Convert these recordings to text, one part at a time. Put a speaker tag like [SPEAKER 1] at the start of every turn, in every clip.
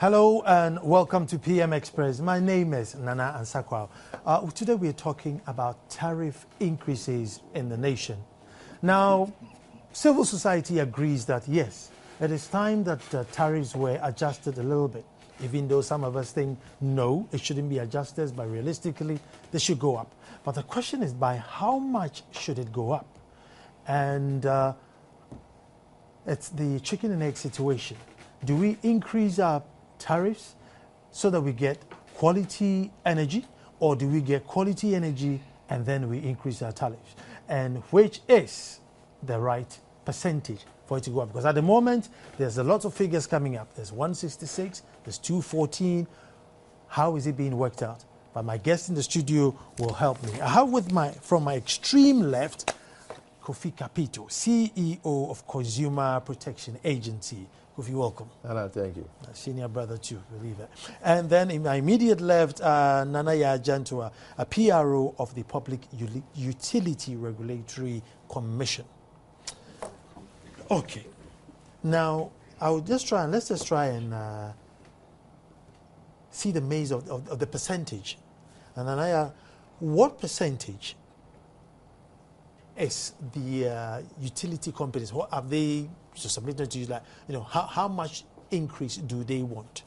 [SPEAKER 1] Hello and welcome to PM Express. My name is Nana Ansakwa. Today we are talking about tariff increases in the nation. Now, civil society agrees that yes, it is time that tariffs were adjusted a little bit, even though some of us think no, it shouldn't be adjusted, but realistically, they should go up. But the question is, by how much should it go up? And it's the chicken and egg situation. Do we increase our tariffs so that we get quality energy, or do we get quality energy and then we increase our tariffs? And which is the right percentage for it to go up? Because at the moment, there's a lot of figures coming up. There's 166, there's 214. How is it being worked out? But my guest in the studio will help me. I have from my extreme left, Kofi Kapito, CEO of Consumer Protection Agency. Kofi, welcome.
[SPEAKER 2] Hello, thank you.
[SPEAKER 1] Senior brother too, believe it. And then in my immediate left, Nanaya Jantua, a PRO of the Public Utility Regulatory Commission. Okay. Now, let's just try and see the maze of the percentage. And Nanaya, what percentage is the utility companies? What have they submitted to you? Like, how much increase do they want?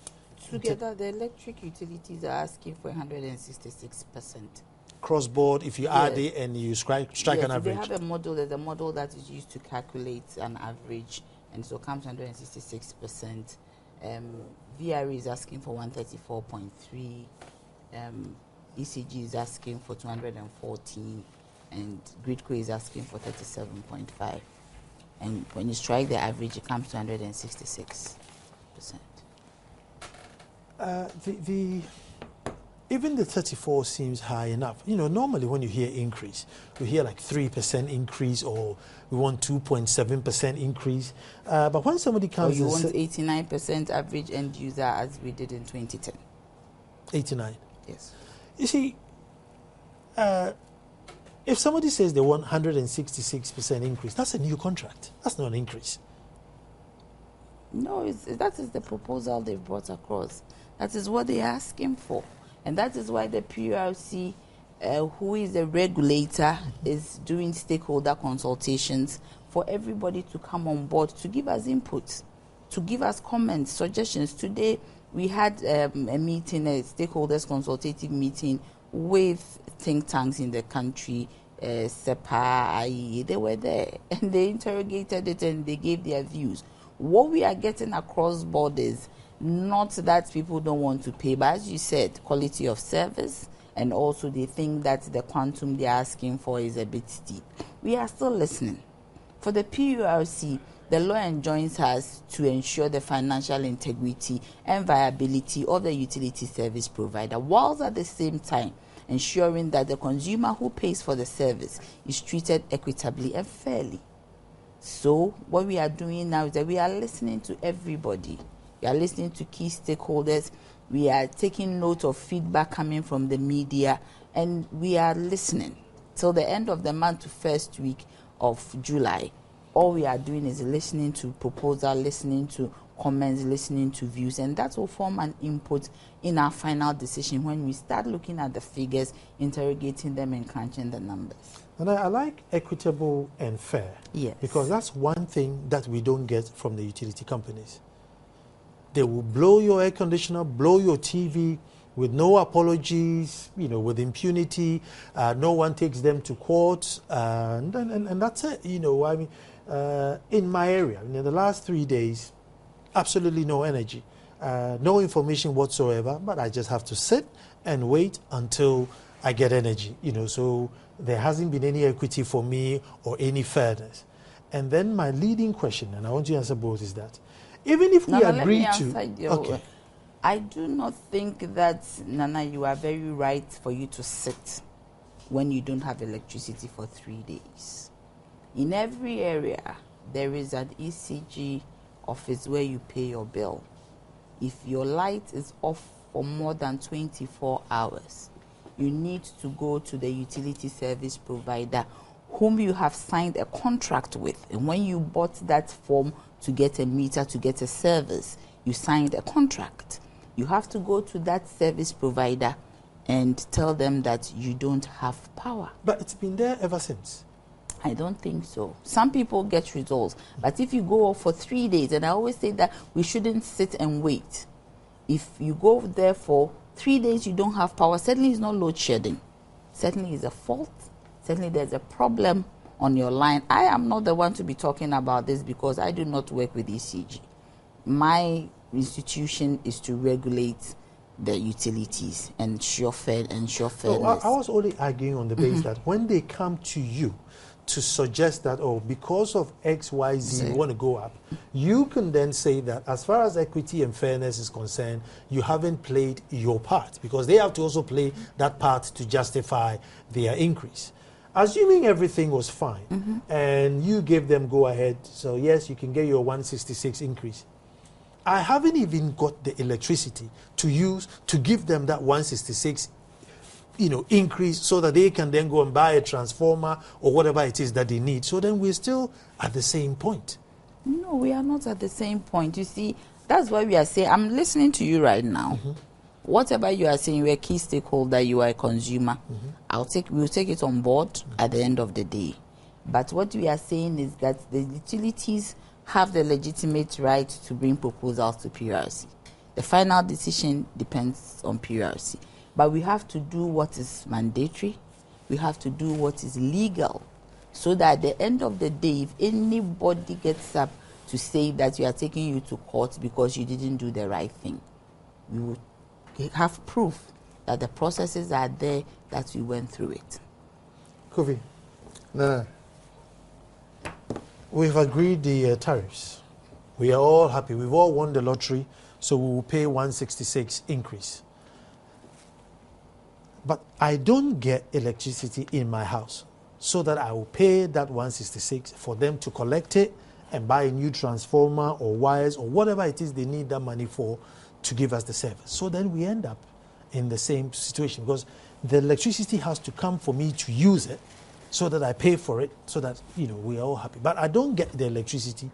[SPEAKER 3] Together, the electric utilities are asking for 166%.
[SPEAKER 1] Cross-board, if you add it and you strike an average.
[SPEAKER 3] They have a model. There's a model that is used to calculate an average, and so comes 166%. VRE is asking for 134.3. ECG is asking for 214. And Gridco is asking for 37.5. And when you strike the average, it comes to 166%.
[SPEAKER 1] Even the 34 seems high enough. Normally when you hear increase, you hear like 3% increase, or we want 2.7% increase. But when somebody comes...
[SPEAKER 3] Or you want 89% average end user, as we did in 2010.
[SPEAKER 1] 89?
[SPEAKER 3] Yes.
[SPEAKER 1] You see... if somebody says they want 166% increase, that's a new contract. That's not an increase.
[SPEAKER 3] No, that is the proposal they've brought across. That is what they're asking for. And that is why the PURC, who is the regulator, is doing stakeholder consultations for everybody to come on board, to give us input, to give us comments, suggestions. Today, we had a meeting, a stakeholders consultative meeting, with think tanks in the country, SEPA, IEA. They were there and they interrogated it and they gave their views. What we are getting across borders, not that people don't want to pay, but as you said, quality of service, and also they think that the quantum they're asking for is a bit steep. We are still listening. For the PURC, the law enjoins us to ensure the financial integrity and viability of the utility service provider, whilst at the same time ensuring that the consumer who pays for the service is treated equitably and fairly. So what we are doing now is that we are listening to everybody. We are listening to key stakeholders. We are taking note of feedback coming from the media, and we are listening till the end of the month, first week of July. All we are doing is listening to proposal, listening to comments, listening to views, and that will form an input in our final decision when we start looking at the figures, interrogating them, and crunching the numbers.
[SPEAKER 1] And I like equitable and fair.
[SPEAKER 3] Yes.
[SPEAKER 1] Because that's one thing that we don't get from the utility companies. They will blow your air conditioner, blow your TV with no apologies, with impunity. No one takes them to court, and that's it. In my area, in the last 3 days, absolutely no energy, no information whatsoever, but I just have to sit and wait until I get energy, so there hasn't been any equity for me or any fairness. And then my leading question, and I want you to answer both, is that even if we agree to... Okay.
[SPEAKER 3] I do not think that, Nana, you are very right for you to sit when you don't have electricity for 3 days. In every area, there is an ECG office where you pay your bill. If your light is off for more than 24 hours, you need to go to the utility service provider whom you have signed a contract with. And when you bought that form to get a meter, to get a service, you signed a contract. You have to go to that service provider and tell them that you don't have power.
[SPEAKER 1] But it's been there ever since.
[SPEAKER 3] I don't think so. Some people get results, but if you go for 3 days, and I always say that we shouldn't sit and wait. If you go there for 3 days, you don't have power, certainly it's not load shedding. Certainly it's a fault. Certainly there's a problem on your line. I am not the one to be talking about this because I do not work with ECG. My institution is to regulate the utilities and ensure fairness.
[SPEAKER 1] No, I was only arguing on the basis that when they come to you to suggest that, oh, because of X, Y, Z, you want to go up, you can then say that as far as equity and fairness is concerned, you haven't played your part, because they have to also play that part to justify their increase. Assuming everything was fine and you gave them go ahead, so yes, you can get your 166 increase. I haven't even got the electricity to use to give them that 166 increase so that they can then go and buy a transformer or whatever it is that they need. So then we're still at the same point.
[SPEAKER 3] No, we are not at the same point. You see, that's why we are saying, I'm listening to you right now. Whatever you are saying, you're a key stakeholder, you are a consumer. We'll take it on board at the end of the day. But what we are saying is that the utilities have the legitimate right to bring proposals to PRC. The final decision depends on PRC. But we have to do what is mandatory. We have to do what is legal. So that at the end of the day, if anybody gets up to say that we are taking you to court because you didn't do the right thing, we will have proof that the processes are there, that we went through it.
[SPEAKER 1] Kofi, no. We've agreed the tariffs. We are all happy. We've all won the lottery, so we will pay 166 increase. But I don't get electricity in my house, so that I will pay that 166 for them to collect it and buy a new transformer or wires or whatever it is they need that money for to give us the service. So then we end up in the same situation, because the electricity has to come for me to use it, so that I pay for it, so that we are all happy. But I don't get the electricity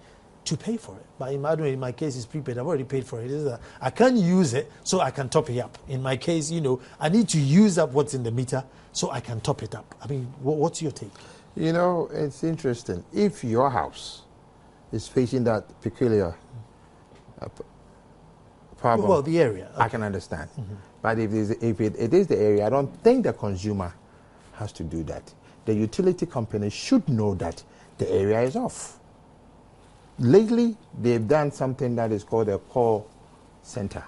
[SPEAKER 1] to pay for it. But in my case, it's prepaid. I've already paid for it. I can't use it, so I can top it up. In my case, I need to use up what's in the meter, so I can top it up. I mean, what's your take?
[SPEAKER 2] It's interesting. If your house is facing that peculiar problem,
[SPEAKER 1] well, the area, okay,
[SPEAKER 2] I can understand. But if it is the area, I don't think the consumer has to do that. The utility company should know that the area is off. Lately, they've done something that is called a call center,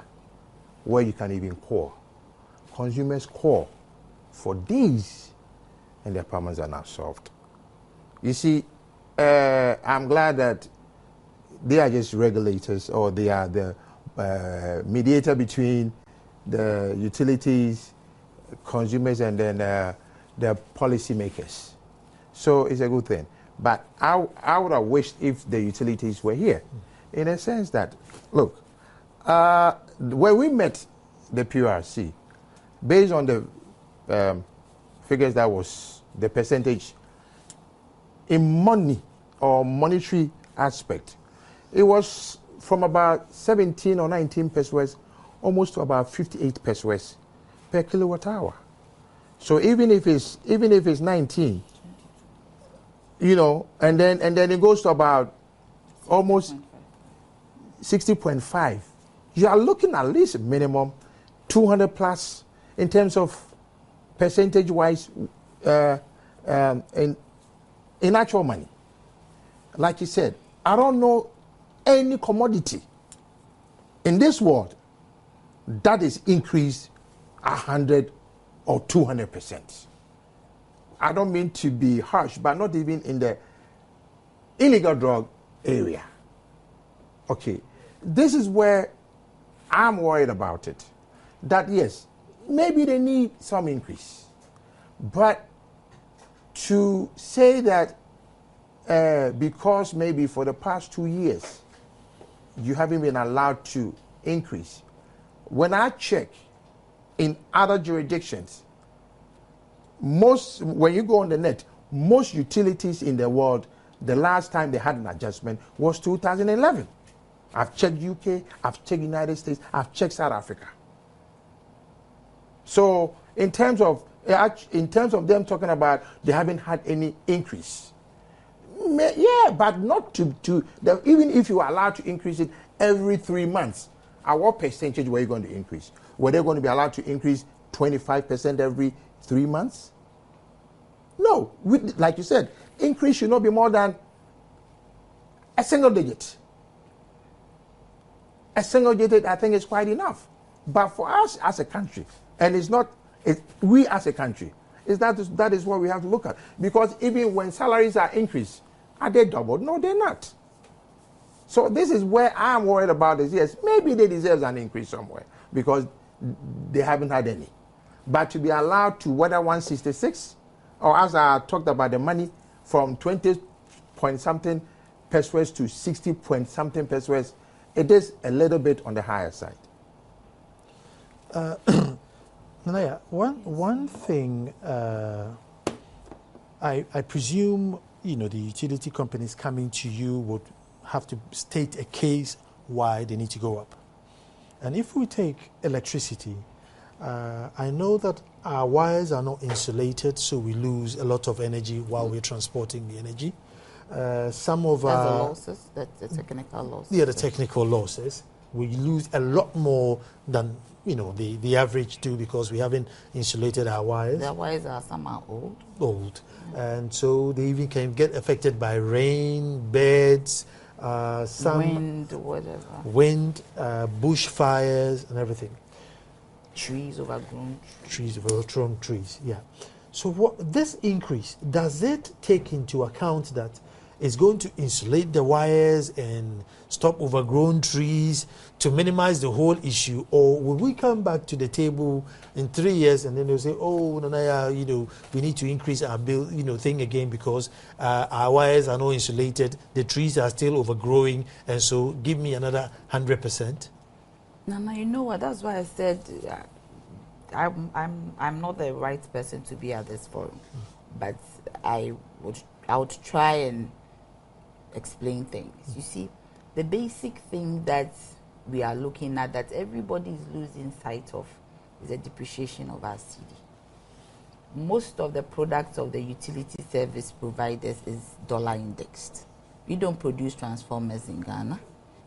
[SPEAKER 2] where you can even call. Consumers call for days, and their problems are not solved. You see, I'm glad that they are just regulators, or they are the mediator between the utilities, consumers, and then the policymakers. So it's a good thing. But I would have wished if the utilities were here, in a sense that, look, when we met the PRC, based on the figures that was the percentage in money or monetary aspect, it was from about 17 or 19 pesos almost to about 58 pesos per kilowatt hour. So even if it's 19, and then it goes to about almost 60.5, you are looking at least minimum 200 plus in terms of percentage-wise in actual money. Like you said, I don't know any commodity in this world that is increased 100 or 200%. I don't mean to be harsh, but not even in the illegal drug area. Okay, this is where I'm worried about it. That yes, maybe they need some increase, but to say that because maybe for the past 2 years you haven't been allowed to increase. When I check in other jurisdictions, when you go on the net, most utilities in the world, the last time they had an adjustment was 2011. I've checked UK, I've checked United States, I've checked South Africa. So in terms of them talking about they haven't had any increase, yeah, but not to even if you are allowed to increase it every 3 months, at what percentage were you going to increase? Were they going to be allowed to increase 25% every 3 months? No, like you said, increase should not be more than a single digit. A single digit, I think, is quite enough. But for us as a country, and we as a country, that is what we have to look at. Because even when salaries are increased, are they doubled? No, they're not. So this is where I'm worried about this. Yes, maybe they deserve an increase somewhere because they haven't had any. But to be allowed to whether 166, or as I talked about the money from 20 point something pesos to 60 point something pesos, it is a little bit on the higher side.
[SPEAKER 1] Nanaya, one thing I presume the utility companies coming to you would have to state a case why they need to go up. And if we take electricity, I know that our wires are not insulated, so we lose a lot of energy while we're transporting the energy. Some of
[SPEAKER 3] That's
[SPEAKER 1] our
[SPEAKER 3] the losses, that's the technical losses.
[SPEAKER 1] Yeah, the technical losses. We lose a lot more than the average do because we haven't insulated our wires.
[SPEAKER 3] The wires are somehow
[SPEAKER 1] old, and so they even can get affected by rain, birds, some wind, bushfires, and everything.
[SPEAKER 3] Trees, overgrown
[SPEAKER 1] trees. Yeah. So what this increase, does it take into account that it's going to insulate the wires and stop overgrown trees to minimize the whole issue? Or will we come back to the table in 3 years and then they'll say, oh, Nanaya, we need to increase our bill, thing again because our wires are not insulated, the trees are still overgrowing, and so give me another 100%?
[SPEAKER 3] Nana, you know what? That's why I said I'm not the right person to be at this forum, but I would try and explain things. You see, the basic thing that we are looking at that everybody is losing sight of is the depreciation of our CD. Most of the products of the utility service providers is dollar indexed. We don't produce transformers in Ghana.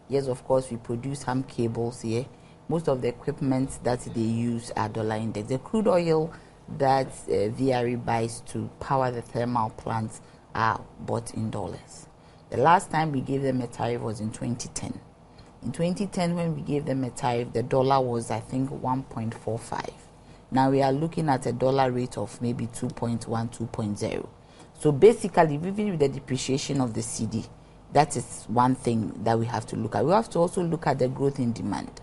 [SPEAKER 3] Yes, of course, we produce some cables here. Most of the equipment that they use are dollar indexed. The crude oil that VRE buys to power the thermal plants are bought in dollars. The last time we gave them a tariff was in 2010. In 2010, when we gave them a tariff, the dollar was, I think, 1.45. Now we are looking at a dollar rate of maybe 2.1, 2.0. So basically, even with the depreciation of the CD, that is one thing that we have to look at. We have to also look at the growth in demand.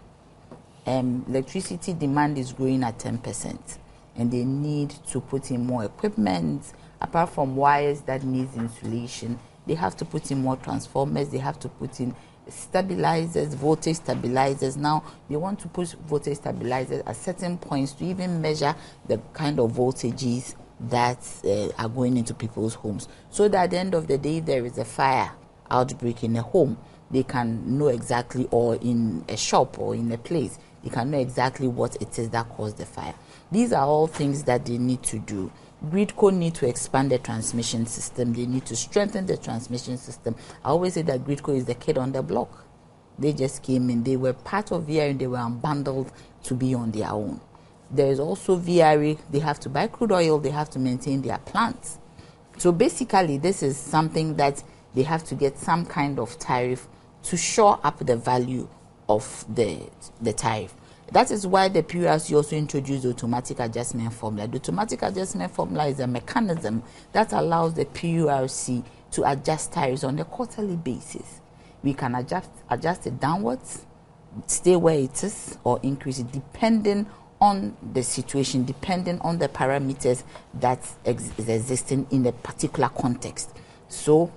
[SPEAKER 3] Electricity demand is growing at 10%, and they need to put in more equipment. Apart from wires that needs insulation, they have to put in more transformers, they have to put in stabilizers, voltage stabilizers. Now, they want to push voltage stabilizers at certain points to even measure the kind of voltages that are going into people's homes. So that at the end of the day, if there is a fire outbreak in a home, they can know exactly, or in a shop or in a place, they can know exactly what it is that caused the fire. These are all things that they need to do. Gridco need to expand the transmission system. They need to strengthen the transmission system. I always say that Gridco is the kid on the block. They just came in. They were part of VRE and they were unbundled to be on their own. There is also VRE. They have to buy crude oil. They have to maintain their plants. So basically, this is something that they have to get some kind of tariff to shore up the value of the tariff. That is why the PURC also introduced the automatic adjustment formula. The automatic adjustment formula is a mechanism that allows the PURC to adjust tariffs on a quarterly basis. We can adjust it downwards, stay where it is, or increase it depending on the situation, depending on the parameters that is existing in a particular context. So,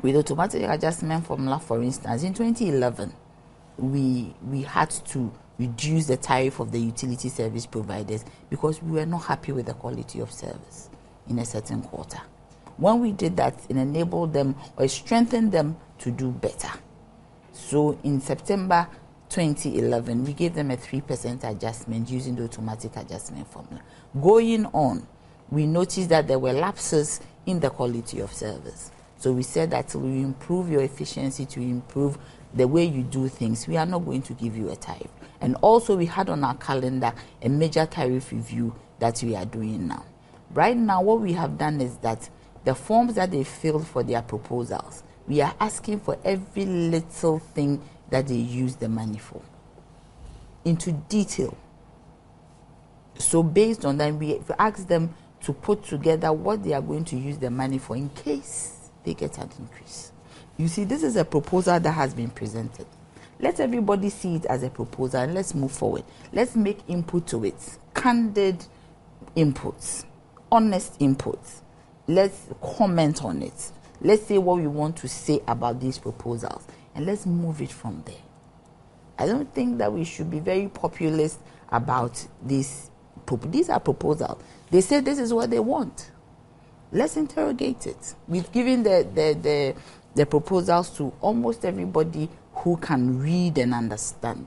[SPEAKER 3] with automatic adjustment formula, for instance, in 2011, we had to reduce the tariff of the utility service providers because we were not happy with the quality of service in a certain quarter. When we did that, it enabled them or strengthened them to do better. So in September 2011, we gave them a 3% adjustment using the automatic adjustment formula. Going on, we noticed that there were lapses in the quality of service. So we said that to improve your efficiency, to improve the way you do things, we are not going to give you a tariff. And also we had on our calendar a major tariff review that we are doing now. Right now, what we have done is that the forms that they filled for their proposals, we are asking for every little thing that they use the money for, into detail. So based on that, we ask them to put together what they are going to use the money for in case they get an increase. You see, this is a proposal that has been presented. Let everybody see it as a proposal and let's move forward. Let's make input to it, candid inputs, honest inputs. Let's comment on it. Let's say what we want to say about these proposals and let's move it from there. I don't think that we should be very populist about this. These are proposals. They say this is what they want. Let's interrogate it. We've given the proposals to almost everybody who can read and understand.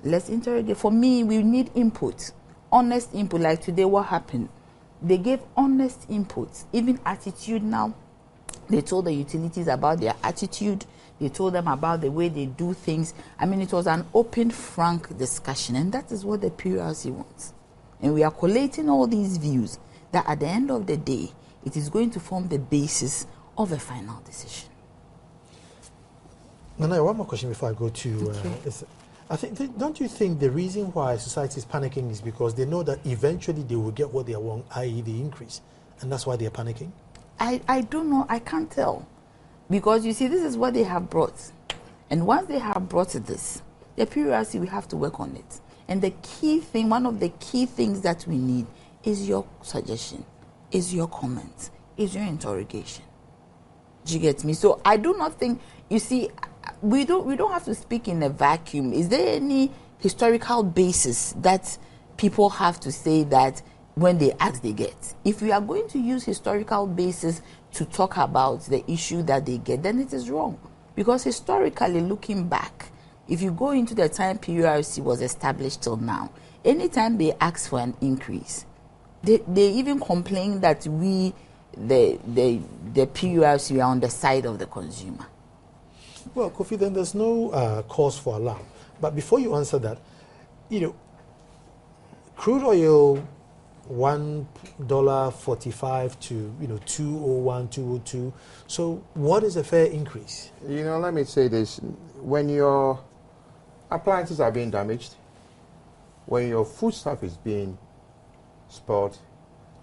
[SPEAKER 3] Let's interrogate. For me, we need input, honest input. Like today, what happened? They gave honest inputs, even attitude now. They told the utilities about their attitude. They told them about the way they do things. I mean, it was an open, frank discussion, and that is what the PURC wants. And we are collating all these views that at the end of the day, it is going to form the basis of a final decision.
[SPEAKER 1] Nana, one more question before I go to... don't you think the reason why society is panicking is because they know that eventually they will get what they want, i.e. the increase, and that's why they're panicking?
[SPEAKER 3] I don't know. I can't tell. Because you see, this is what they have brought. And once they have brought this, the PURC, we have to work on it. And the key thing, one of the key things that we need is your suggestion, is your comment, is your interrogation. Do you get me? So I do not think, you see, we don't have to speak in a vacuum. Is there any historical basis that people have to say that when they ask, they get? If we are going to use historical basis to talk about the issue that they get, then it is wrong. Because historically, looking back, if you go into the time PURC was established till now, anytime they ask for an increase, they even complain that we, the PURC, we are on the side of the consumer.
[SPEAKER 1] Well, Kofi, then there's no cause for alarm. But before you answer that, crude oil, $1.45 to $2.01, $2.02. So what is a fair increase?
[SPEAKER 2] Let me say this: when your appliances are being damaged, when your foodstuff is being spoiled,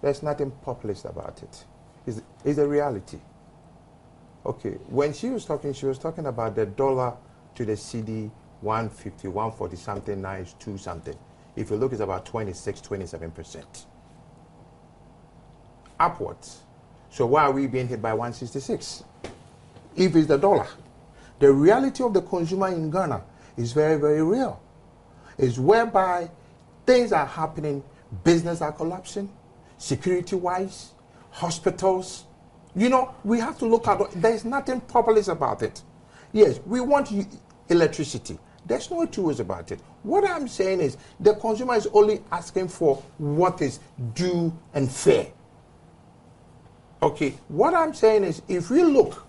[SPEAKER 2] there's nothing populist about it. It's a reality. Okay, when she was talking about the dollar to the CD, 150, 140 something, now it's 2 something. If you look, it's about 26, 27% upwards. So why are we being hit by 166? If it's the dollar, the reality of the consumer in Ghana is very, very real. It's whereby things are happening, business are collapsing, security-wise, hospitals. We have to look at it. There's nothing populist about it. Yes, we want electricity. There's no two ways about it. What I'm saying is the consumer is only asking for what is due and fair. Okay, what I'm saying is if we look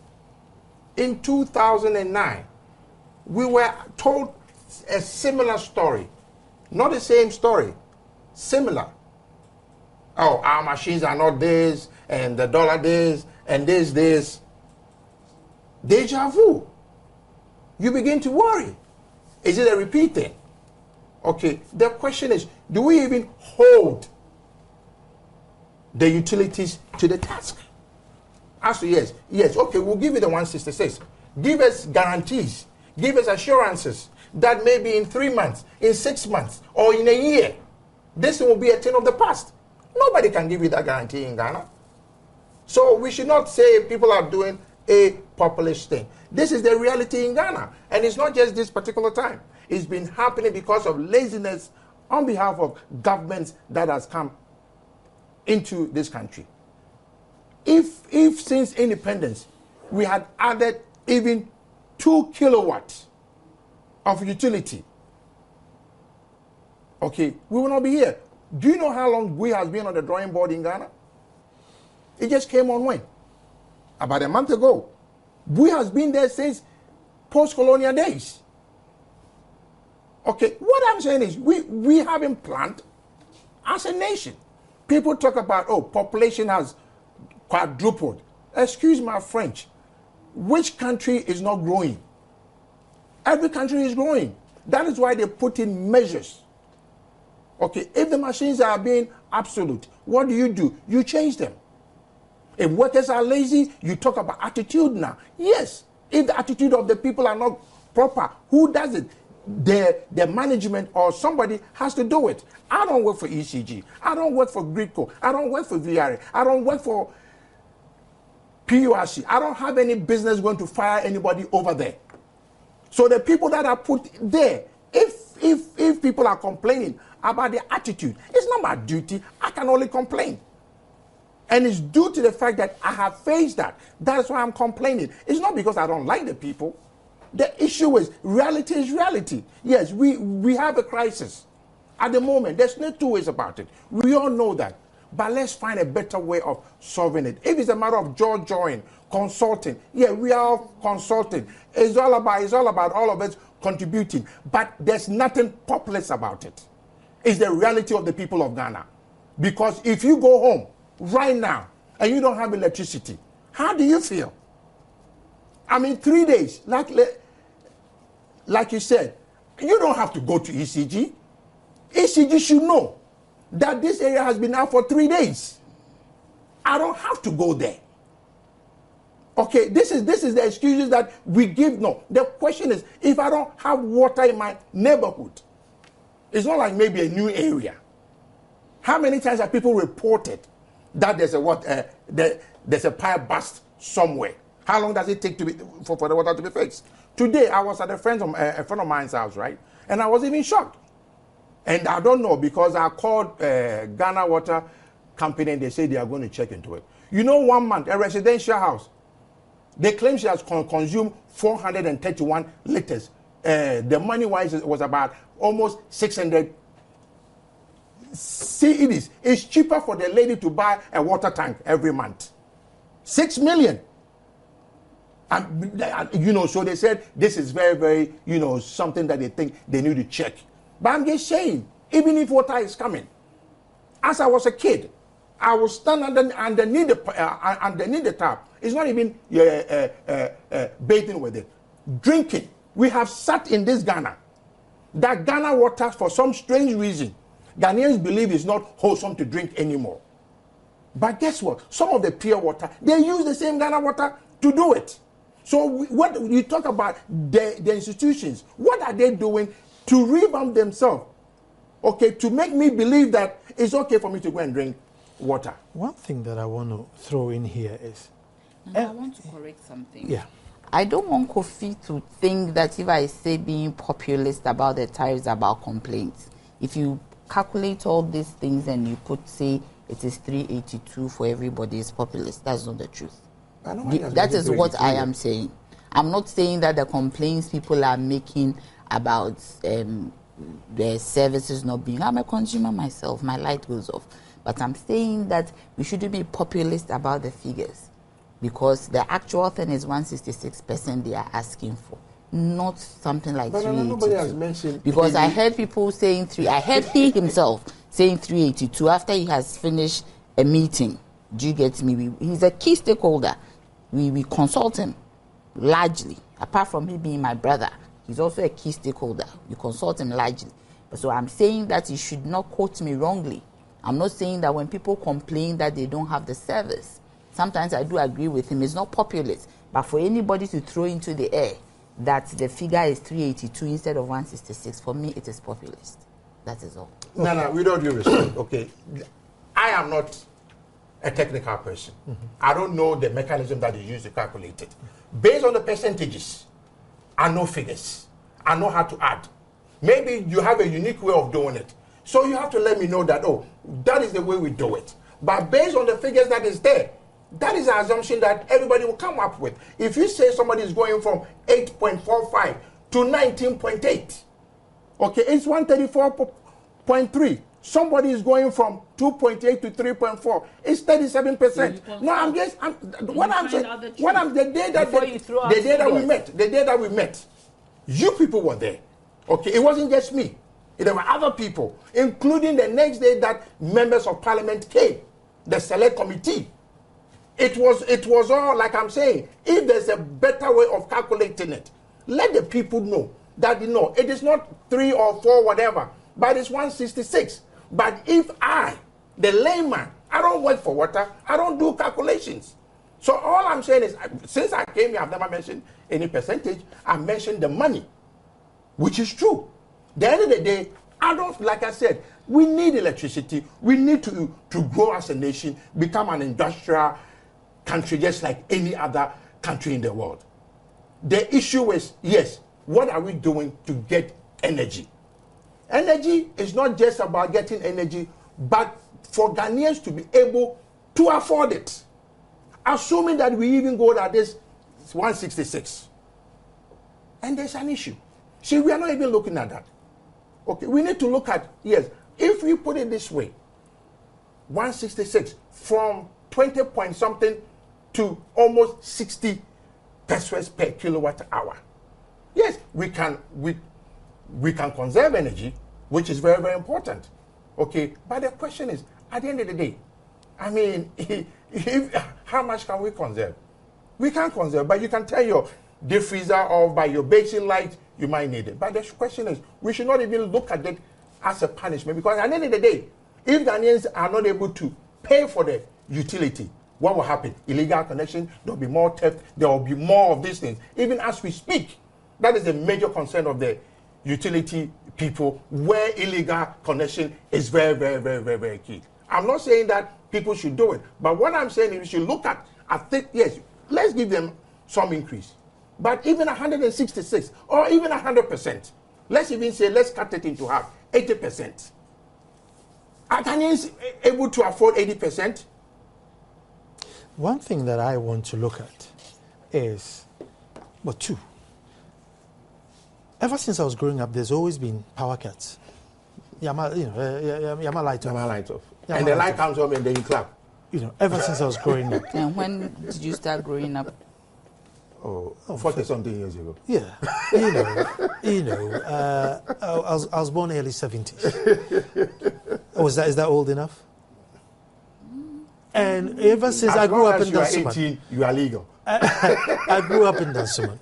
[SPEAKER 2] in 2009, we were told a similar story. Not the same story, similar. Oh, our machines are not this, and the dollar this, and this. Deja vu. You begin to worry. Is it a repeat thing? Okay, the question is, do we even hold the utilities to the task? Answer yes. Yes, okay, we'll give you the 166. Give us guarantees. Give us assurances that maybe in 3 months, in 6 months, or in a year, this will be a thing of the past. Nobody can give you that guarantee in Ghana. So we should not say people are doing a populist thing. This is the reality in Ghana. And it's not just this particular time. It's been happening because of laziness on behalf of governments that has come into this country. If since independence we had added even 2 kilowatts of utility, okay, we will not be here. Do you know how long we has been on the drawing board in Ghana? It just came on when? About a month ago. We has been there since post-colonial days. Okay, what I'm saying is we haven't planned as a nation. People talk about, oh, population has quadrupled. Excuse my French. Which country is not growing? Every country is growing. That is why they put in measures. Okay, if the machines are being absolute, what do? You change them. If workers are lazy, you talk about attitude now. Yes, if the attitude of the people are not proper, who does it? The management or somebody has to do it. I don't work for ECG. I don't work for Gridco. I don't work for VRA. I don't work for PURC. I don't have any business going to fire anybody over there. So the people that are put there, if people are complaining about their attitude, it's not my duty. I can only complain. And it's due to the fact that I have faced that. That's why I'm complaining. It's not because I don't like the people. The issue is reality is reality. Yes, we have a crisis at the moment. There's no two ways about it. We all know that. But let's find a better way of solving it. If it's a matter of join, consulting, yeah, we are consulting. It's all about all of us contributing. But there's nothing populist about it. It's the reality of the people of Ghana. Because if you go home right now and you don't have electricity, how do you feel? I mean, 3 days, like you said, you don't have to go to ECG. ECG should know that this area has been out for 3 days. I don't have to go there. Okay, this is the excuses that we give. No, the question is, if I don't have water in my neighborhood, it's not like maybe a new area. How many times have people reported that there's a pipe burst somewhere? How long does it take for the water to be fixed? Today, I was at a friend of mine's house, right? And I was even shocked. And I don't know, because I called Ghana Water Company and they say they are going to check into it. You know, 1 month, a residential house, they claim she has consumed 431 liters. The money-wise was about almost 600 CEDs. It's cheaper for the lady to buy a water tank every month. 6 million. And, so they said this is very, very, something that they think they need to check. But I'm just saying, even if water is coming, as I was a kid, I would stand underneath the tap. It's not even bathing with it. Drinking. We have sat in this Ghana. That Ghana water, for some strange reason, Ghanaians believe is not wholesome to drink anymore. But guess what? Some of the pure water, they use the same Ghana water to do it. So what you talk about the institutions, what are they doing to revamp themselves? Okay, to make me believe that it's okay for me to go and drink water.
[SPEAKER 1] One thing that I want to throw in here is...
[SPEAKER 3] I want to correct something.
[SPEAKER 1] Yeah.
[SPEAKER 3] I don't want Kofi to think that if I say being populist about the tariffs about complaints, if you calculate all these things and you say it is 382 for everybody is populist, that's not the truth. That is what I am saying. I'm not saying that the complaints people are making about the services not being... I'm a consumer myself, my light goes off. But I'm saying that we shouldn't be populist about the figures, because the actual thing is 166% they are asking for, not something like 382.
[SPEAKER 2] Nobody has mentioned...
[SPEAKER 3] Because I heard people saying I heard he himself saying 382 after he has finished a meeting. Do you get me? He's a key stakeholder. We consult him largely. Apart from him being my brother, he's also a key stakeholder. We consult him largely. So I'm saying that he should not quote me wrongly. I'm not saying that when people complain that they don't have the service, sometimes I do agree with him. It's not populist. But for anybody to throw into the air that the figure is 382 instead of 166, for me it is populist. That is all.
[SPEAKER 2] No, with all due respect, okay. I am not a technical person. Mm-hmm. I don't know the mechanism that is used to calculate it. Based on the percentages, I know figures. I know how to add. Maybe you have a unique way of doing it. So you have to let me know that, that is the way we do it. But based on the figures that is there, that is the assumption that everybody will come up with. If you say somebody is going from 8.45 to 19.8. Okay, it's 134.3. Somebody is going from 2.8 to 3.4. It's 37%. No, I'm just what I'm saying. The day that we met, you people were there. Okay, it wasn't just me. There were other people, including the next day that members of parliament came, the select committee. It was all, like I'm saying, if there's a better way of calculating it, let the people know that, it is not 3 or 4, whatever, but it's 166. But if I, the layman, I don't work for water, I don't do calculations. So all I'm saying is, since I came here, I've never mentioned any percentage. I mentioned the money, which is true. At the end of the day, like I said, we need electricity. We need to grow as a nation, become an industrial country just like any other country in the world. The issue is, yes, what are we doing to get energy? Energy is not just about getting energy, but for Ghanaians to be able to afford it. Assuming that we even go at this 166. And there's an issue. See, we are not even looking at that. Okay, we need to look at, yes, if we put it this way, 166 from 20 point something to almost 60 pesos per kilowatt hour. Yes, we can conserve energy, which is very, very important. Okay, but the question is, at the end of the day, I mean, how much can we conserve? We can't conserve, but you can tell your deep freezer off by your baking light, you might need it. But the question is, we should not even look at it as a punishment, because at the end of the day, if Ghanaians are not able to pay for the utility, what will happen? Illegal connection, there will be more theft, there will be more of these things. Even as we speak, that is a major concern of the utility people, where illegal connection is very, very, very, very, very key. I'm not saying that people should do it, but what I'm saying is we should look at, I think, yes, let's give them some increase. But even 166 or even 100%, let's even say, let's cut it into half, 80%. Are Ghanaians able to afford 80%?
[SPEAKER 1] One thing that I want to look at is, well, two. Ever since I was growing up, there's always been power cuts. Yama light off.
[SPEAKER 2] And the light comes on and then you clap.
[SPEAKER 1] Ever since I was growing up.
[SPEAKER 3] And when did you start growing up?
[SPEAKER 2] 40-something years ago.
[SPEAKER 1] Yeah, I was born early 70s. Is that old enough? And ever since I grew up in Dansuman,
[SPEAKER 2] you are legal.
[SPEAKER 1] I grew up in Dansuman.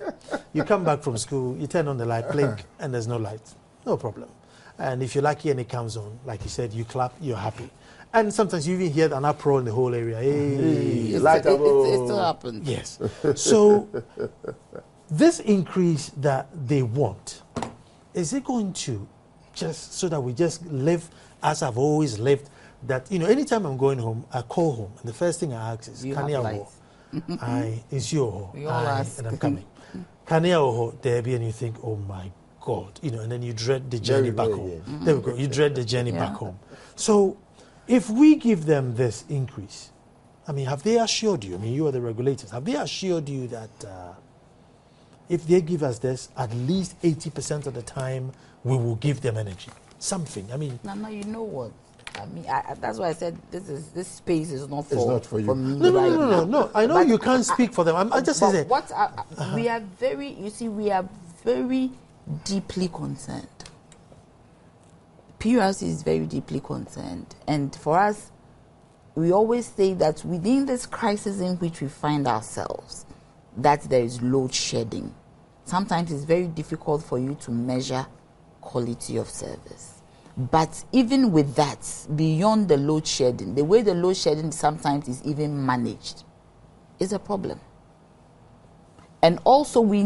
[SPEAKER 1] You come back from school, you turn on the light, blink, and there's no light. No problem. And if you're lucky and it comes on, like you said, you clap, you're happy. And sometimes you even hear an uproar in the whole area. Hey,
[SPEAKER 3] it still happens.
[SPEAKER 1] Yes. So this increase that they want, is it going to just so that we just live as I've always lived? That, anytime I'm going home, I call home, and the first thing I ask is, Kania is your home? And I'm coming. Kania Oho, there be, and you think, oh my God, and then you dread the journey back home.
[SPEAKER 2] Yes.
[SPEAKER 1] There we go. You dread the journey back home. So, if we give them this increase, I mean, have they assured you? I mean, you are the regulators. Have they assured you that if they give us this, at least 80% of the time, we will give them energy? Something. I mean,
[SPEAKER 3] no, you know what? I mean, that's why I said this space is not for,
[SPEAKER 2] not for you.
[SPEAKER 3] For me.
[SPEAKER 1] No. I know you can't speak for them. I just say
[SPEAKER 3] we are very deeply concerned. PURC is very deeply concerned, and for us, we always say that within this crisis in which we find ourselves, that there is load shedding. Sometimes it's very difficult for you to measure quality of service. But even with that, beyond the load shedding, the way the load shedding sometimes is even managed is a problem. And also we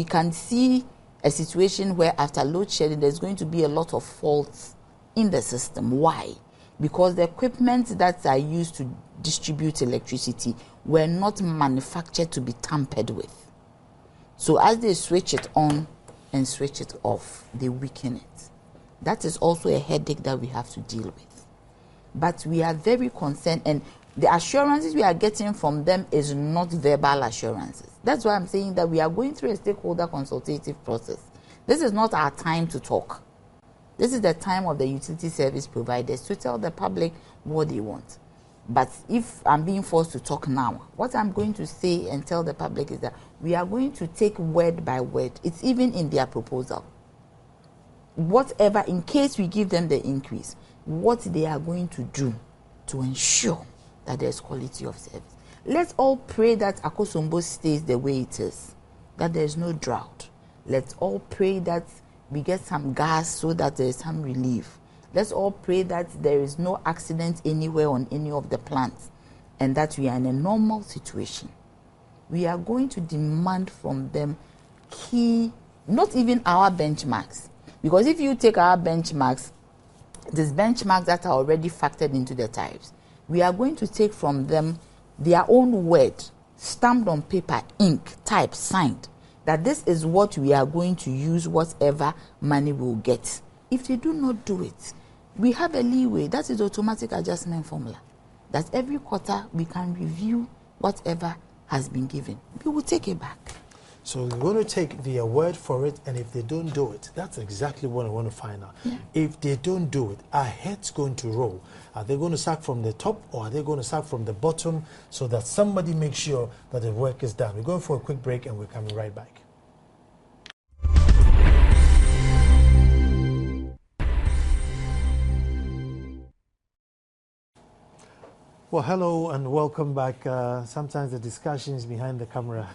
[SPEAKER 3] can see a situation where after load shedding, there's going to be a lot of faults in the system. Why? Because the equipment that are used to distribute electricity were not manufactured to be tampered with. So as they switch it on and switch it off, they weaken it. That is also a headache that we have to deal with. But we are very concerned, and The assurances we are getting from them is not verbal assurances. That's why I'm saying that we are going through a stakeholder consultative process. This is not our time to talk. This is the time of the utility service providers to tell the public what they want. But if I'm being forced to talk now, what I'm going to say and tell the public is that we are going to take word by word. It's even in their proposal. Whatever, in case we give them the increase, what they are going to do to ensure that there's quality of service. Let's all pray that Akosombo stays the way it is, that there's no drought. Let's all pray that we get some gas so that there's some relief. Let's all pray that there is no accident anywhere on any of the plants and that we are in a normal situation. We are going to demand from them key, not even our benchmarks. Because if you take our benchmarks, these benchmarks that are already factored into the tariffs, we are going to take from them their own word, stamped on paper, ink, type, signed, that this is what we are going to use, whatever money we'll get. If they do not do it, we have a leeway. That is the automatic adjustment formula. That every quarter we can review whatever has been given. We will take it back.
[SPEAKER 1] So we're going to take their word for it, and if they don't do it, that's exactly what I want to find out. Yeah. If they don't do it, our head's going to roll. Are they going to sack from the top, or are they going to sack from the bottom, so that somebody makes sure that the work is done? We're going for a quick break, and we're coming right back. Well, hello and welcome back. Sometimes the discussions behind the camera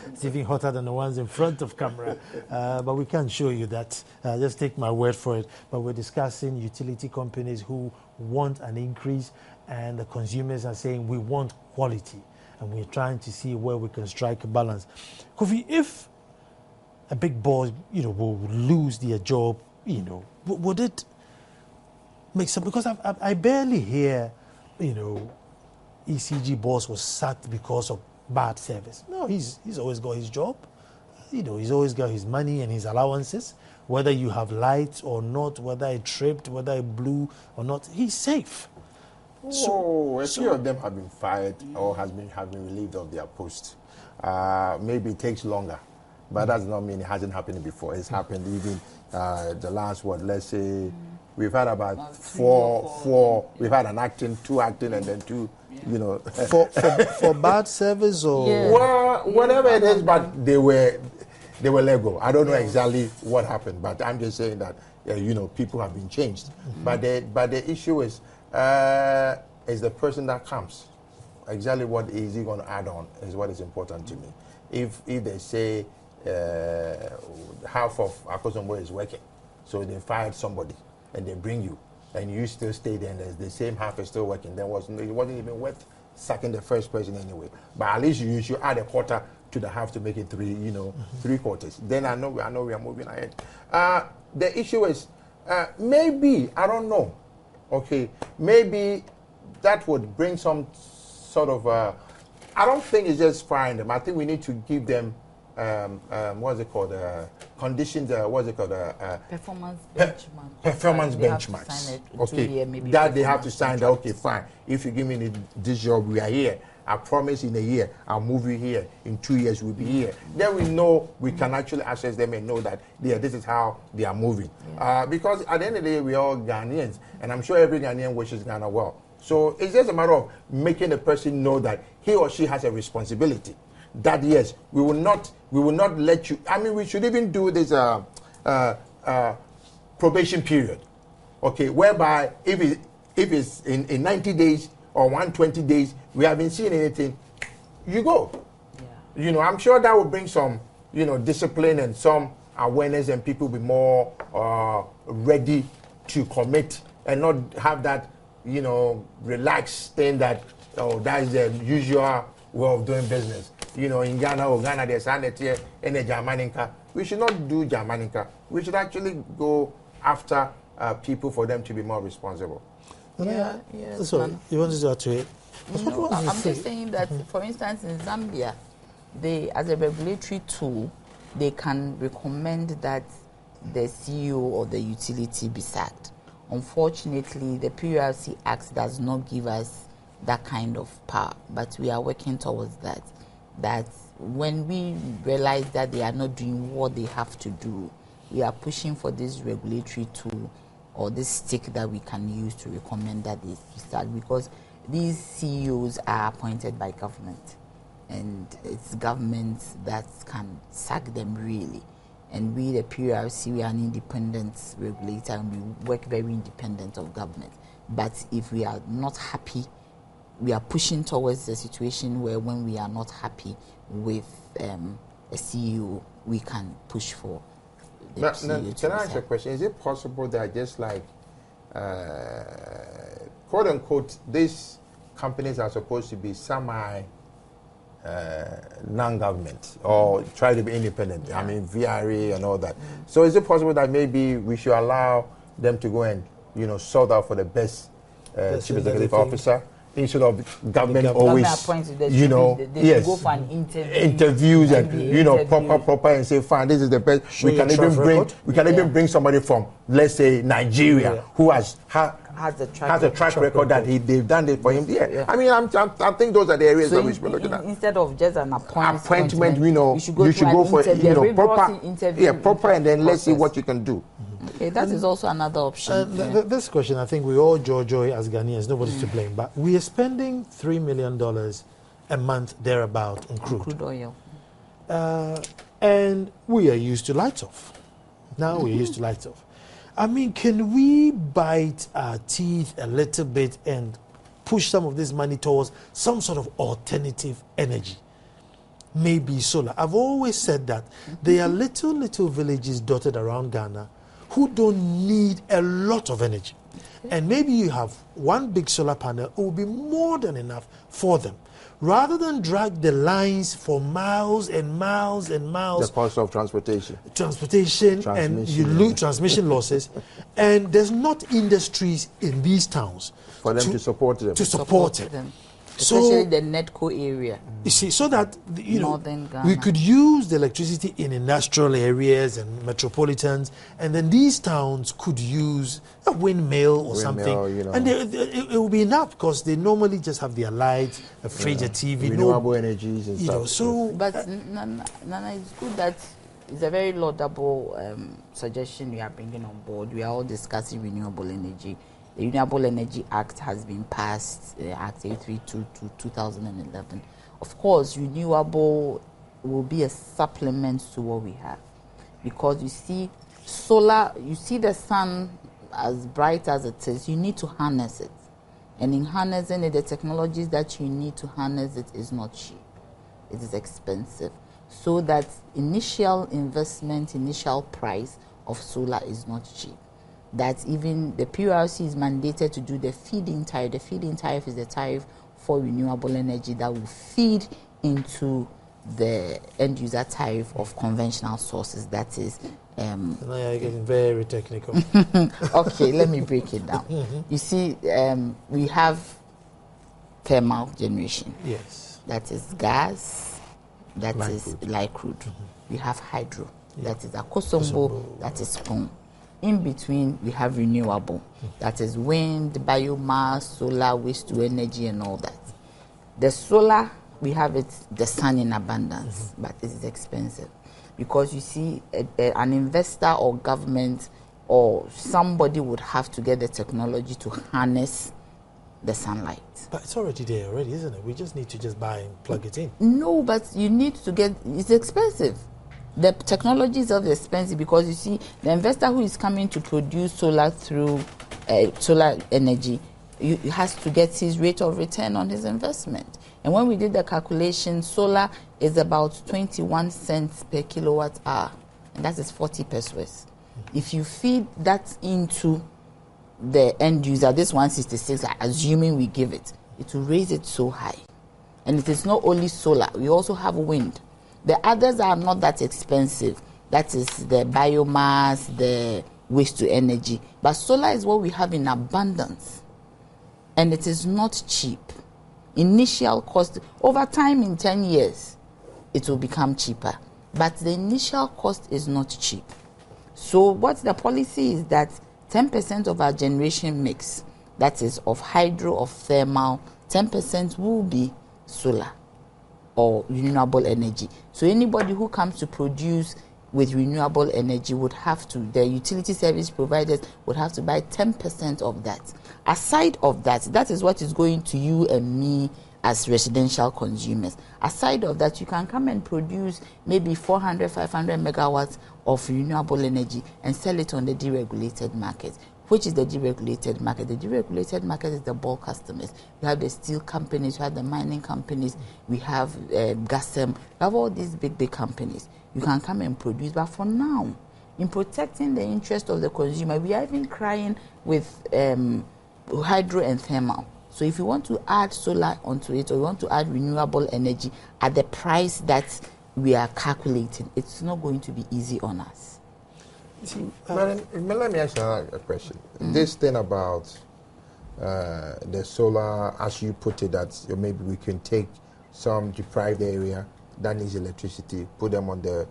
[SPEAKER 1] it's even hotter than the ones in front of camera. But we can't show you that. Just take my word for it. But we're discussing utility companies who want an increase, and the consumers are saying we want quality. And we're trying to see where we can strike a balance. Kofi, if a big boss, will lose their job, would it make sense? Because I barely hear ECG boss was sacked because of bad service. No, he's always got his job. He's always got his money and his allowances. Whether you have lights or not, whether it tripped, whether it blew or not, he's safe.
[SPEAKER 2] A few of them have been fired or have been relieved of their post. Maybe it takes longer, but that does not mean it hasn't happened before. It's happened even the last, let's say, we've had about four. We've had two acting, and then two,
[SPEAKER 1] for bad service or
[SPEAKER 2] well, whatever it is. But they were let go. I don't know exactly what happened, but I'm just saying that people have been changed. But the issue is the person that comes. Exactly what is he going to add on is what is important to me. If they say half of Akosombo is working, so they fired somebody, and they bring you, and you still stay there, and the same half is still working, then it wasn't even worth sacking the first person anyway. But at least you should add a quarter to the half to make it three quarters. Then I know we are moving ahead. The issue is maybe, I don't know, okay, maybe that would bring some sort of, I don't think it's just firing them. I think we need to give them what's it called? Conditions. What's it called?
[SPEAKER 3] Performance benchmark.
[SPEAKER 2] Performance benchmarks. Okay, that they have to sign. That, okay, fine. If you give me this job, we are here. I promise in a year I'll move you here. In 2 years we'll be here. Then we know we can actually access them and know that this is how they are moving. Yeah. Because at the end of the day we are all Ghanaians, and I'm sure every Ghanaian wishes Ghana well. So it's just a matter of making the person know that he or she has a responsibility. That yes, we will not let you. I mean, we should even do this probation period, okay, whereby if it's in 90 days or 120 days, we haven't seen anything, you go. Yeah. I'm sure that will bring some, discipline and some awareness, and people be more ready to commit and not have that, relaxed thing that that is the usual way of doing business. In Ghana, there's sanity and a Germanica. We should not do Germanica. We should actually go after people for them to be more responsible.
[SPEAKER 3] Yeah.
[SPEAKER 1] So, you want to add to it?
[SPEAKER 3] No, I'm just saying that, for instance, in Zambia, they, as a regulatory tool, they can recommend that the CEO or the utility be sacked. Unfortunately, the PURC Act does not give us that kind of power. But we are working towards that. That when we realize that they are not doing what they have to do, we are pushing for this regulatory tool or this stick that we can use to recommend that they start, because these CEOs are appointed by government, and it's government that can sack them really. And we, the PRC, we are an independent regulator, and we work very independent of government. But if we are not happy, we are pushing towards a situation where when we are not happy with a CEO, we can push for the CEO.
[SPEAKER 2] Can I ask a question? Is it possible that just like, quote unquote, these companies are supposed to be non-government or try to be independent? I mean, VRA and all that. So is it possible that maybe we should allow them to go and, sort out for the best chief executive officer instead of government always,
[SPEAKER 3] they go for an
[SPEAKER 2] interviews and proper and say, fine, this is the best. We can even bring somebody from, let's say, Nigeria who has a track record that they've done it for him. I mean, I think those are the areas that we should be looking at.
[SPEAKER 3] Instead of just an
[SPEAKER 2] appointment, you should go for proper interview. Proper, and then let's see what you can do.
[SPEAKER 3] Okay, that is also another option.
[SPEAKER 1] This question, I think we all joy as Ghanaians, nobody's to blame, but we are spending $3 million a month thereabout on crude
[SPEAKER 3] oil.
[SPEAKER 1] And we are used to lights off. Now we're used to lights off. I mean, can we bite our teeth a little bit and push some of this money towards some sort of alternative energy? Maybe solar. I've always said that there are little villages dotted around Ghana who don't need a lot of energy. And maybe you have one big solar panel, it will be more than enough for them. Rather than drag the lines for miles and miles and miles.
[SPEAKER 2] The cost of transportation,
[SPEAKER 1] and you lose transmission losses. And there's not industries in these towns
[SPEAKER 2] for them to support them.
[SPEAKER 3] Them. Especially the NEDCO area.
[SPEAKER 1] You see, so that we could use the electricity in industrial areas and metropolitans, and then these towns could use a windmill or something, and it will be enough because they normally just have their lights, a fridge, a TV,
[SPEAKER 2] renewable energies and stuff.
[SPEAKER 3] But Nana, it's good that it's a very laudable suggestion you are bringing on board. We are all discussing renewable energy. The Renewable Energy Act has been passed, Act 832 to 2011. Of course, renewable will be a supplement to what we have. Because you see, solar, you see the sun as bright as it is, you need to harness it. And in harnessing it, the technologies that you need to harness it is not cheap. It is expensive. So that initial investment, initial price of solar is not cheap. That even the PRC is mandated to do the feed-in tariff. The feed-in tariff is the tariff for renewable energy that will feed into the end-user tariff of conventional sources. That is...
[SPEAKER 1] now you're getting very technical.
[SPEAKER 3] Okay, let me break it down. You see, we have thermal generation.
[SPEAKER 1] Yes.
[SPEAKER 3] That is gas, that is light crude. We have hydro, that is akosombo, that is pong. In between, we have renewable. That is wind, biomass, solar, waste to energy, and all that. The solar, we have it, the sun in abundance, but it is expensive. Because you see, an investor or government or somebody would have to get the technology to harness the sunlight.
[SPEAKER 1] But it's already there already, isn't it? We just need to just buy and plug it in.
[SPEAKER 3] No, but you need to get, it's expensive. The technology is expensive because you see, the investor who is coming to produce solar through solar energy, he has to get his rate of return on his investment. And when we did the calculation, solar is about 21 cents per kilowatt hour, and that is 40 pesos. If you feed that into the end user, this 166, assuming we give it, it will raise it so high. And it is not only solar, we also have wind. The others are not that expensive. That is the biomass, the waste to energy. But solar is what we have in abundance. And it is not cheap. Initial cost, over time in 10 years, it will become cheaper. But the initial cost is not cheap. So what the policy is that 10% of our generation mix, that is of hydro, of thermal, 10% will be solar or renewable energy. So anybody who comes to produce with renewable energy would have to, the utility service providers would have to buy 10% of that. Aside of that, that is what is going to you and me as residential consumers. Aside of that, you can come and produce maybe 400, 500 megawatts of renewable energy and sell it on the deregulated market. Which is the deregulated market? The deregulated market is the bulk customers. We have the steel companies, we have the mining companies, we have Gasem, we have all these big companies. You can come and produce, but for now, in protecting the interest of the consumer, we are even crying with hydro and thermal. So if you want to add solar onto it, or you want to add renewable energy at the price that we are calculating, it's not going to be easy on us.
[SPEAKER 2] Let me ask you a question. This thing about the solar, as you put it, that maybe we can take some deprived area that needs electricity, put them on the,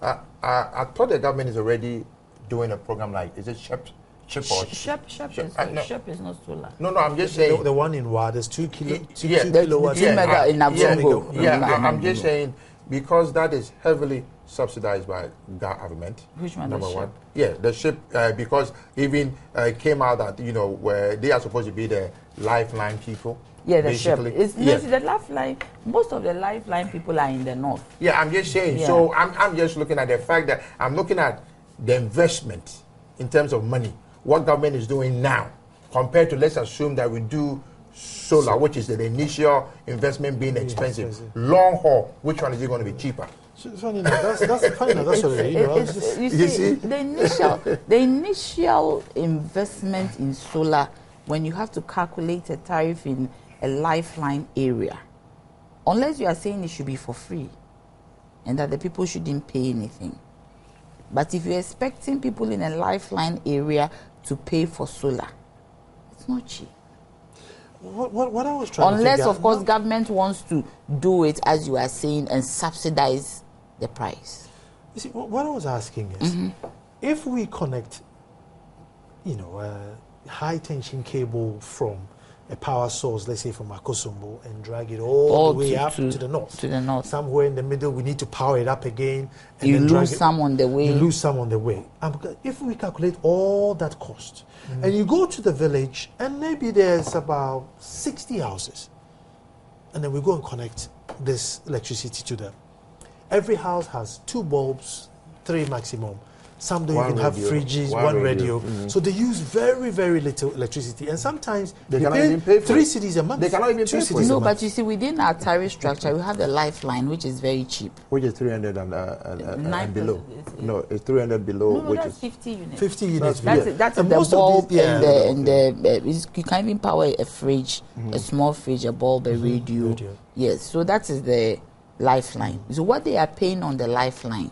[SPEAKER 2] I thought the government is already doing a program like, is it SHEP
[SPEAKER 3] is not solar.
[SPEAKER 2] No, I'm just saying.
[SPEAKER 1] The one in Wa, there's 2 kilowatts.
[SPEAKER 3] In Abongo.
[SPEAKER 2] I'm just saying, because that is heavily subsidized by government.
[SPEAKER 3] Which one?
[SPEAKER 2] Number one. Yeah, the SHIP, because even came out that, where they are supposed to be the lifeline people.
[SPEAKER 3] Yeah, the SHIP. The lifeline, most of the lifeline people are in the north.
[SPEAKER 2] Yeah, I'm just saying. Yeah. So I'm just looking at the fact that I'm looking at the investment in terms of money, what government is doing now, compared to, let's assume that we do solar, which is the initial investment being expensive. Long haul, which one is it going to be cheaper?
[SPEAKER 1] That's funny. That's funny. That's what
[SPEAKER 3] you see, the initial investment in solar, when you have to calculate a tariff in a lifeline area, unless you are saying it should be for free and that the people shouldn't pay anything. But if you're expecting people in a lifeline area to pay for solar, it's not cheap.
[SPEAKER 1] What I was trying
[SPEAKER 3] unless,
[SPEAKER 1] to figure
[SPEAKER 3] of course, government wants to do it, as you are saying, and subsidize the price.
[SPEAKER 1] You see, what I was asking is, if we connect, high tension cable from a power source, let's say from Akosombo, and drag it all the way up to the north.
[SPEAKER 3] To the north.
[SPEAKER 1] Somewhere in the middle, we need to power it up again. And
[SPEAKER 3] you lose some on the way.
[SPEAKER 1] You lose some on the way. If we calculate all that cost, and you go to the village, and maybe there's about 60 houses, and then we go and connect this electricity to them. Every house has 2 bulbs, 3 maximum. Some don't even have fridges, one radio. So they use very, very little electricity. And sometimes they cannot even pay for 3 cities a month.
[SPEAKER 2] They cannot even pay for it.
[SPEAKER 3] No, but you see, within our tariff structure, we have the lifeline, which is very cheap.
[SPEAKER 2] Which is 300 and below. No, it's 300 below.
[SPEAKER 3] No, that's 50 units.
[SPEAKER 1] 50 units.
[SPEAKER 3] That's the bulb you can even power a fridge, a small fridge, a bulb, a radio. Yes, so that is the lifeline. So what they are paying on the lifeline,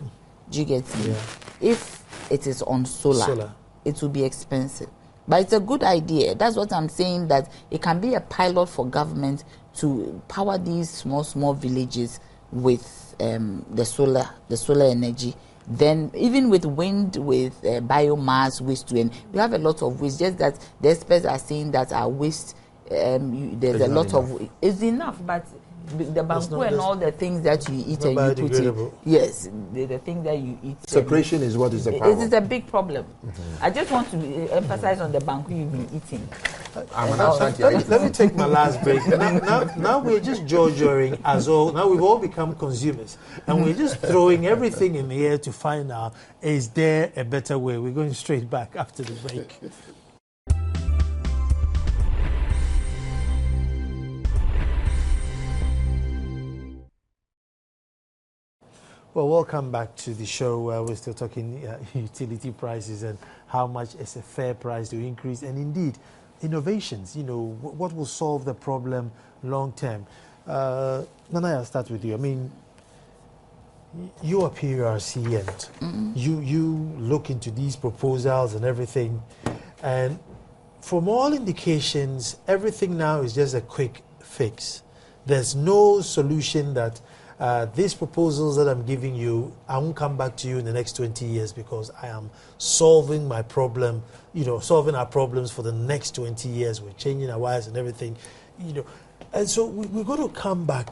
[SPEAKER 3] do you get me? If it is on solar, it will be expensive. But it's a good idea. That's what I'm saying, that it can be a pilot for government to power these small villages with the solar energy. Then even with wind, with biomass, waste, and we have a lot of waste. Just that the experts are saying that our waste, there's a lot of, it's enough, but the bamboo and all the things that you eat and you put in. Yes, the thing that you eat.
[SPEAKER 2] Separation is what is the problem.
[SPEAKER 3] It is a big problem. I just want to emphasize on the bamboo you've been eating.
[SPEAKER 1] Let me take my last break. Now we're just jojoing as all. Now we've all become consumers, and we're just throwing everything in the air to find out, is there a better way? We're going straight back after the break. Well, welcome back to the show. We're still talking utility prices and how much is a fair price to increase, and indeed innovations. What will solve the problem long term. Nana, I'll start with you. I mean, you are PURC, and you look into these proposals and everything, and from all indications, everything now is just a quick fix. There's no solution that these proposals that I'm giving you, I won't come back to you in the next 20 years because I am solving my problem, solving our problems for the next 20 years. We're changing our wires and everything, And so we're going to come back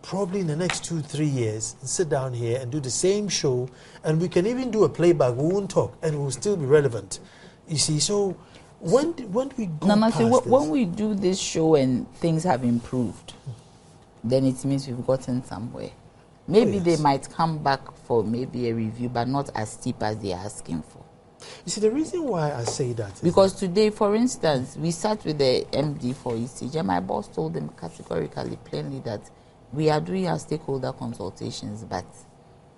[SPEAKER 1] probably in the next 2-3 years and sit down here and do the same show, and we can even do a playback. We won't talk, and it will still be relevant. You see, so when we go past this,
[SPEAKER 3] when we do this show and things have improved, then it means we've gotten somewhere. Maybe they might come back for maybe a review, but not as steep as they're asking for.
[SPEAKER 1] You see, the reason why I say that is
[SPEAKER 3] because today, for instance, we sat with the MD for ECG, and my boss told them categorically, plainly, that we are doing our stakeholder consultations, but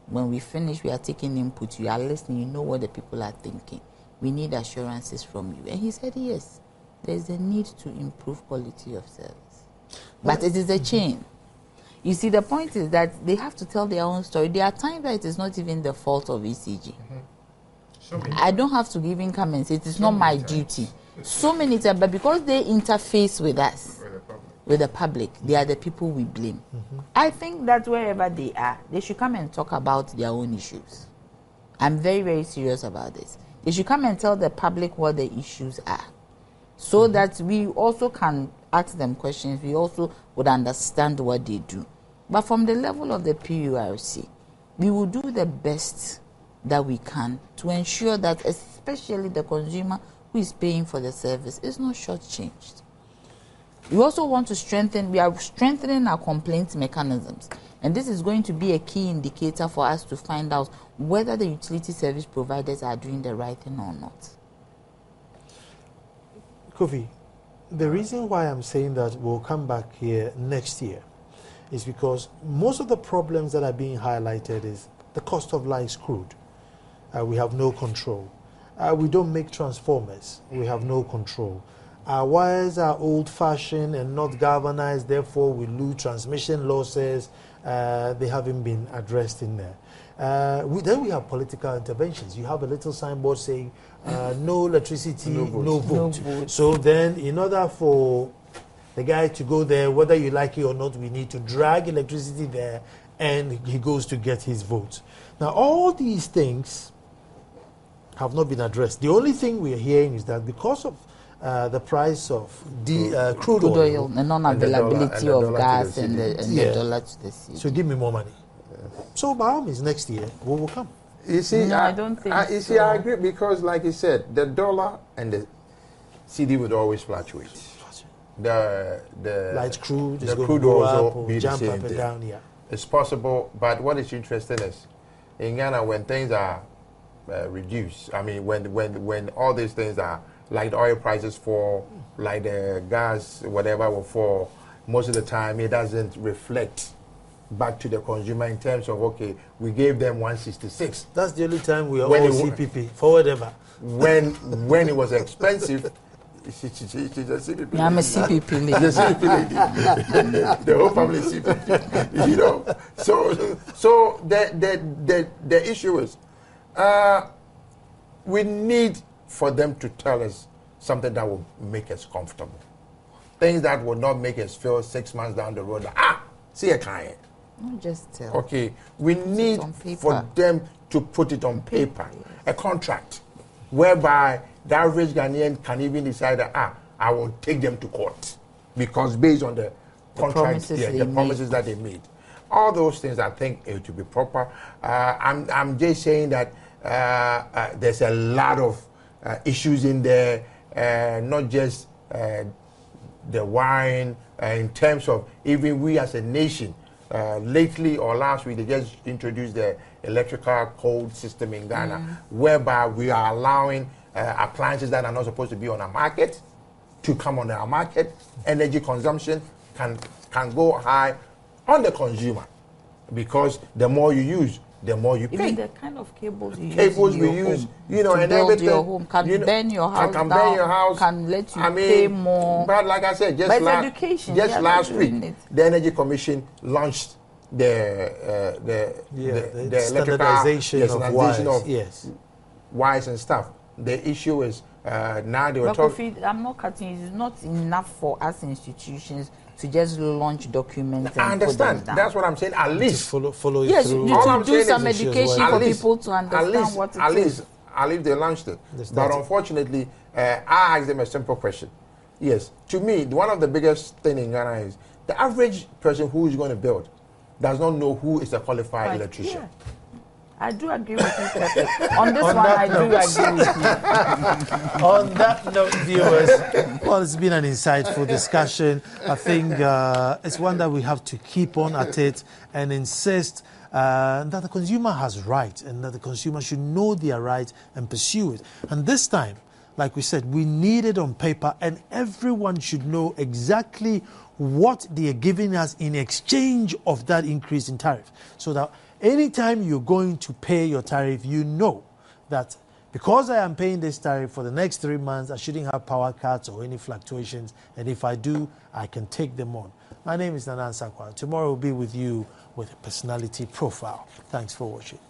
[SPEAKER 3] when we finish, we are taking input. You are listening. You know what the people are thinking. We need assurances from you. And he said, yes, there's a need to improve quality of service. But it is a chain. You see, the point is that they have to tell their own story. There are times that it is not even the fault of ECG. I don't have to even come and say it is not my duty. So many times, but because they interface with us, with the public, they are the people we blame. I think that wherever they are, they should come and talk about their own issues. I'm very, very serious about this. They should come and tell the public what the issues are, so that we also can ask them questions. We also would understand what they do. But from the level of the PURC, we will do the best that we can to ensure that especially the consumer who is paying for the service is not shortchanged. We also want to we are strengthening our complaint mechanisms. And this is going to be a key indicator for us to find out whether the utility service providers are doing the right thing or not.
[SPEAKER 1] Kofi, the reason why I'm saying that we'll come back here next year is because most of the problems that are being highlighted is the cost of life is crude. We have no control. We don't make transformers. We have no control. Our wires are old-fashioned and not galvanized, therefore we lose transmission losses. They haven't been addressed in there. Then we have political interventions. You have a little signboard saying, no electricity, no vote. So then, in order for the guy to go there, whether you like it or not, we need to drag electricity there, and he goes to get his vote. Now, all these things have not been addressed. The only thing we are hearing is that because of the price of crude oil,
[SPEAKER 3] the non-availability of gas and the dollar to the city.
[SPEAKER 1] So give me more money. So by all means, next year we will come.
[SPEAKER 2] You see,
[SPEAKER 3] no, I don't think
[SPEAKER 2] you see, I agree, because like you said, the dollar and the CD would always fluctuate. The
[SPEAKER 1] light crude,
[SPEAKER 2] the crude also be
[SPEAKER 1] jump
[SPEAKER 2] the
[SPEAKER 1] up
[SPEAKER 2] same
[SPEAKER 1] and
[SPEAKER 2] thing.
[SPEAKER 1] down. Yeah,
[SPEAKER 2] it's possible, but what is interesting is in Ghana when things are reduced. I mean, when all these things are, like the oil prices fall, like the gas, whatever will fall, most of the time it doesn't reflect back to the consumer in terms of, okay, we gave them 166.
[SPEAKER 1] That's the only time we are all CPP, forward ever.
[SPEAKER 2] When it was expensive, she's a CPP.
[SPEAKER 3] I'm a CPP lady.
[SPEAKER 2] The CPP lady. The whole family is CPP. You know. So the issue is, we need for them to tell us something that will make us comfortable. Things that will not make us feel 6 months down the road, see a client.
[SPEAKER 3] Not just tell.
[SPEAKER 2] Okay, we need for them to put it on paper, a contract, whereby the average Ghanaian can even decide that, I will take them to court, because based on the contract, the promises that they made. All those things, I think it will be proper. I'm just saying that there's a lot of issues in there, not just the wine, in terms of even we as a nation. Lately or last week, they just introduced the electrical code system in Ghana, whereby we are allowing appliances that are not supposed to be on our market to come on our market. Energy consumption can go high on the consumer, because the more you use, the more you pay.
[SPEAKER 3] Even the kind of cables we
[SPEAKER 2] use, you know, and everything.
[SPEAKER 3] Your home can burn your house
[SPEAKER 2] can burn your house.
[SPEAKER 3] Can let you pay more.
[SPEAKER 2] But like I said, just last week, the Energy Commission launched the
[SPEAKER 1] standardization of
[SPEAKER 2] wires and stuff. The issue is now they were talking.
[SPEAKER 3] I'm not cutting. It's not enough for us institutions to just launch documents.
[SPEAKER 2] I
[SPEAKER 3] And put them
[SPEAKER 2] understand.
[SPEAKER 3] down.
[SPEAKER 2] That's what I'm saying. At least
[SPEAKER 1] follow it
[SPEAKER 3] Yes,
[SPEAKER 1] through.
[SPEAKER 3] you
[SPEAKER 2] All I'm
[SPEAKER 3] to do
[SPEAKER 2] saying
[SPEAKER 3] some
[SPEAKER 2] is
[SPEAKER 3] education
[SPEAKER 2] at
[SPEAKER 3] for
[SPEAKER 2] least-
[SPEAKER 3] people to understand what it is.
[SPEAKER 2] At least they launched it.
[SPEAKER 1] They
[SPEAKER 2] But
[SPEAKER 1] started.
[SPEAKER 2] unfortunately, I asked them a simple question. Yes, to me, one of the biggest thing in Ghana is the average person who is going to build does not know who is a qualified
[SPEAKER 3] Right,
[SPEAKER 2] electrician.
[SPEAKER 3] yeah. I do agree with you, Pepe. On this one, I do agree with you.
[SPEAKER 1] On that note, viewers, well, it's been an insightful discussion. I think it's one that we have to keep on at it and insist that the consumer has rights and that the consumer should know their rights and pursue it. And this time, like we said, we need it on paper, and everyone should know exactly what they are giving us in exchange of that increase in tariff, so that anytime you're going to pay your tariff, you know that because I am paying this tariff for the next 3 months, I shouldn't have power cuts or any fluctuations, and if I do, I can take them on. My name is Nana Ansakwa. Tomorrow will be with you with a personality profile. Thanks for watching.